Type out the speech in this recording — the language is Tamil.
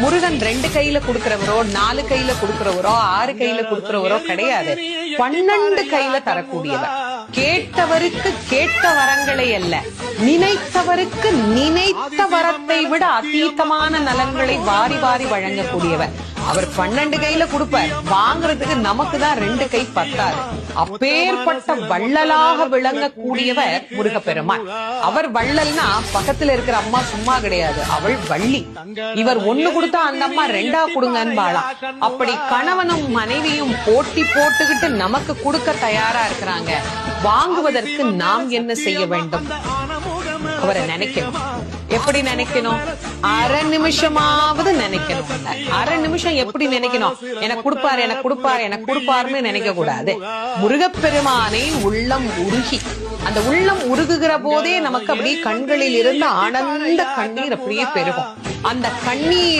முருகன் 2 கையில கொடுக்கிறவரோ 4 கையில கொடுக்கிறவரோ 6 கையில கொடுக்கிறவரோ கிடையாது. 12 கையில தரக்கூடியவர். கேட்டவருக்கு கேட்ட வரங்களை அல்ல, நினைத்தவருக்கு நினைத்த வரத்தை விட அதீதமான நலன்களை வாரி வாரி வழங்கக்கூடியவர். அவர் 12 கையில கொடுப்பார், வாங்குறதுக்கு நமக்கு தான் 2 கை பத்தாது. அப்பேற்பட்ட வள்ளலாக விளங்கக்கூடியவர் முருகப்பெருமான். அவர் வள்ளல்னா பக்கத்துல இருக்கிற அம்மா சும்மா கிடையாது, அவள் வள்ளி. இவர் 1 கொடுத்தா அந்த அம்மா 2 கொடுங்கன்னு வாழாம். அப்படி கணவனும் மனைவியும் போட்டி போட்டுக்கிட்டு நமக்கு கொடுக்க தயாரா இருக்கிறாங்க. வாங்குவதற்கு நாம் என்ன செய்ய வேண்டும்? அவரை நினைக்கணும். எப்படி நினைக்கணும்? அரை நிமிஷமாவது நினைக்கணும். அரை நிமிஷம் எப்படி நினைக்கணும்? எனக்கு கொடுப்பாரு, எனக்கு கொடுப்பாரு, எனக்கு கொடுப்பாருன்னு நினைக்க கூடாது. முருகப்பெருமானை உள்ளம் உருகி, அந்த உள்ளம் உருகுகிற போதே நமக்கு அப்படியே கண்களில் இருந்து ஆனந்த கண்ணீர் அப்படியே பெருகும். அந்த கண்ணீர்